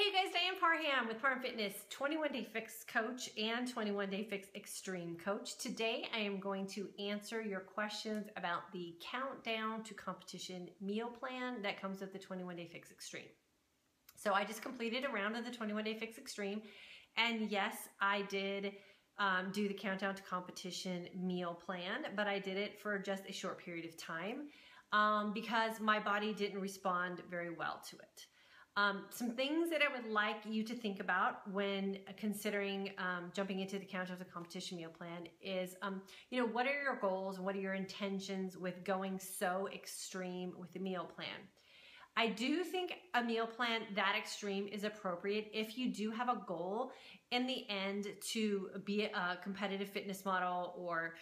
Hey guys, Diane Parham with Parham Fitness, 21 Day Fix Coach and 21 Day Fix Extreme Coach. Today I am going to answer your questions about the countdown to competition meal plan that comes with the 21 Day Fix Extreme. So I just completed a round of the 21 Day Fix Extreme, and yes, I did do the countdown to competition meal plan, but I did it for just a short period of time because my body didn't respond very well to it. Some things that I would like you to think about when considering jumping into the countdown to competition meal plan is, what are your goals and what are your intentions with going so extreme with the meal plan? I do think a meal plan that extreme is appropriate if you do have a goal in the end to be a competitive fitness model, or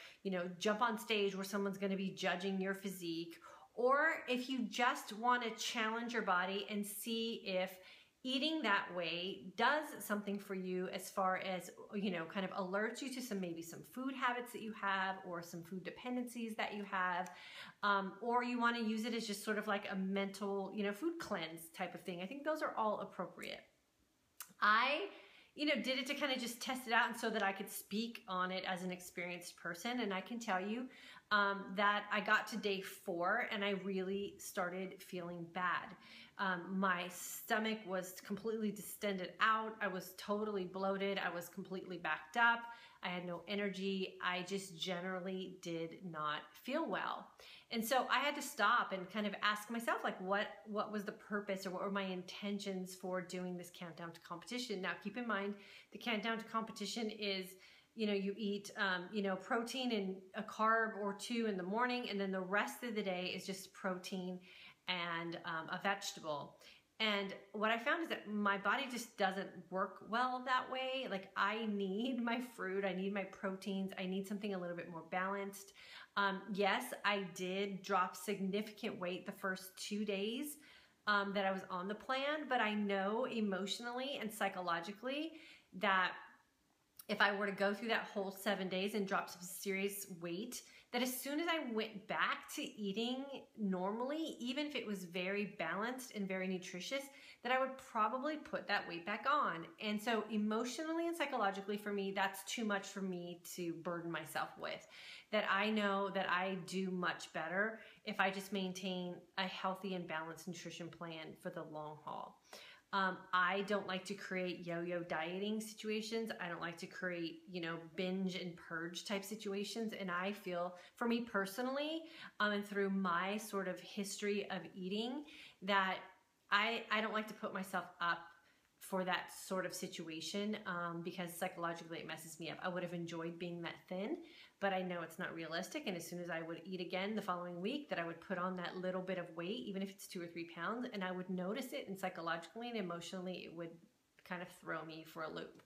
jump on stage where someone's going to be judging your physique, or if you just want to challenge your body and see if eating that way does something for you as far as, kind of alerts you to maybe some food habits that you have or some food dependencies that you have, or you want to use it as just sort of like a mental, food cleanse type of thing. I think those are all appropriate. I did it to kind of just test it out and so that I could speak on it as an experienced person. And I can tell you that I got to day 4 and I really started feeling bad. My stomach was completely distended out. I was totally bloated. I was completely backed up. I had no energy. I just generally did not feel well. And so I had to stop and kind of ask myself, like, what was the purpose or what were my intentions for doing this countdown to competition? Now, keep in mind, the countdown to competition is, you eat, protein and a carb or 2 in the morning, and then the rest of the day is just protein and a vegetable. And what I found is that my body just doesn't work well that way. Like, I need my fruit, I need my proteins, I need something a little bit more balanced. Yes, I did drop significant weight the first 2 days that I was on the plan, but I know emotionally and psychologically that if I were to go through that whole 7 days and drop some serious weight, that as soon as I went back to eating normally, even if it was very balanced and very nutritious, that I would probably put that weight back on. And so emotionally and psychologically for me, that's too much for me to burden myself with. That I know that I do much better if I just maintain a healthy and balanced nutrition plan for the long haul. I don't like to create yo-yo dieting situations. I don't like to create, binge and purge type situations. And I feel, for me personally, and through my sort of history of eating, that I don't like to put myself up for that sort of situation because psychologically it messes me up. I would have enjoyed being that thin, but I know it's not realistic. And as soon as I would eat again the following week, that I would put on that little bit of weight, even if it's 2 or 3 pounds, and I would notice it, and psychologically and emotionally it would kind of throw me for a loop.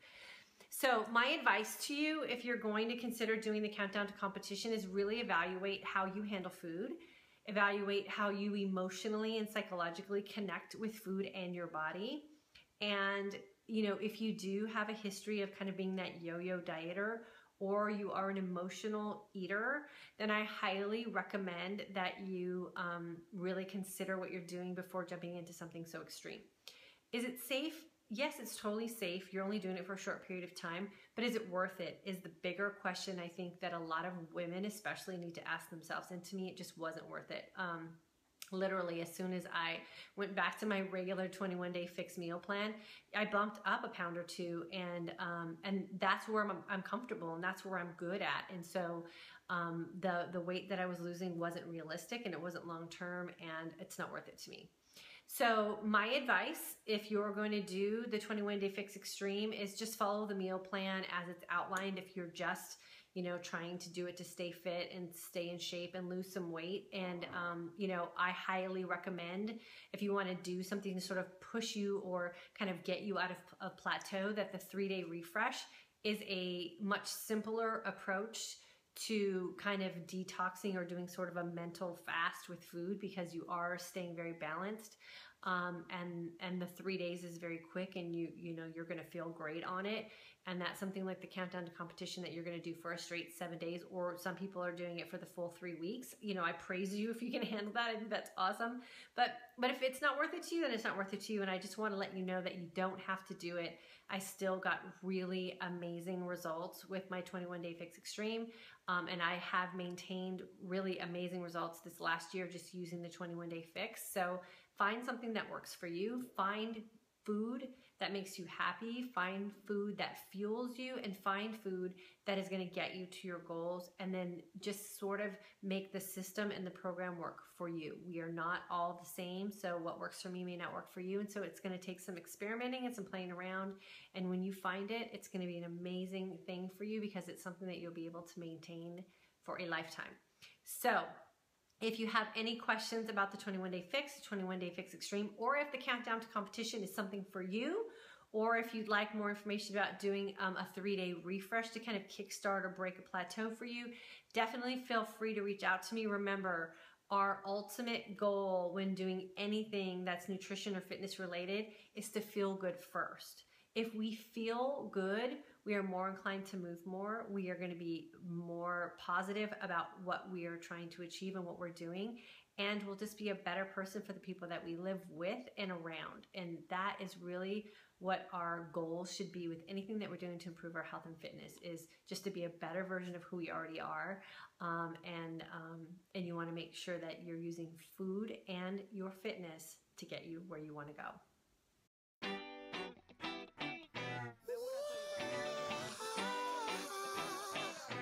So my advice to you, if you're going to consider doing the countdown to competition, is really evaluate how you handle food. Evaluate how you emotionally and psychologically connect with food and your body. And, if you do have a history of kind of being that yo-yo dieter, or you are an emotional eater, then I highly recommend that you really consider what you're doing before jumping into something so extreme. Is it safe? Yes, it's totally safe. You're only doing it for a short period of time, but is it worth it? Is the bigger question I think that a lot of women especially need to ask themselves. And to me, it just wasn't worth it. Literally, as soon as I went back to my regular 21 Day Fix meal plan, I bumped up a pound or 2, and that's where I'm comfortable, and that's where I'm good at. And so the weight that I was losing wasn't realistic, and it wasn't long term, and it's not worth it to me. So my advice, if you're going to do the 21 Day Fix Extreme, is just follow the meal plan as it's outlined. If you're just trying to do it to stay fit and stay in shape and lose some weight. And, I highly recommend, if you want to do something to sort of push you or kind of get you out of a plateau, that the 3-day refresh is a much simpler approach to kind of detoxing or doing sort of a mental fast with food, because you are staying very balanced. And the 3 days is very quick, and you're going to feel great on it. And that's something like the countdown to competition that you're going to do for a straight 7 days, or some people are doing it for the full 3 weeks. You know, I praise you if you can handle that. I think that's awesome. But if it's not worth it to you, then it's not worth it to you. And I just want to let you know that you don't have to do it. I still got really amazing results with my 21 Day Fix Extreme. And I have maintained really amazing results this last year just using the 21 Day Fix. So find something that works for you. Find food that makes you happy, find food that fuels you, and find food that is going to get you to your goals, and then just sort of make the system and the program work for you. We are not all the same, so what works for me may not work for you, and so it's going to take some experimenting and some playing around, and when you find it, it's going to be an amazing thing for you because it's something that you'll be able to maintain for a lifetime. So if you have any questions about the 21 Day Fix, the 21 Day Fix Extreme, or if the countdown to competition is something for you, or if you'd like more information about doing a 3-day refresh to kind of kickstart or break a plateau for you, definitely feel free to reach out to me. Remember, our ultimate goal when doing anything that's nutrition or fitness related is to feel good first. If we feel good, we are more inclined to move more. We are going to be more positive about what we are trying to achieve and what we're doing. And we'll just be a better person for the people that we live with and around. And that is really what our goal should be with anything that we're doing to improve our health and fitness, is just to be a better version of who we already are. And you want to make sure that you're using food and your fitness to get you where you want to go.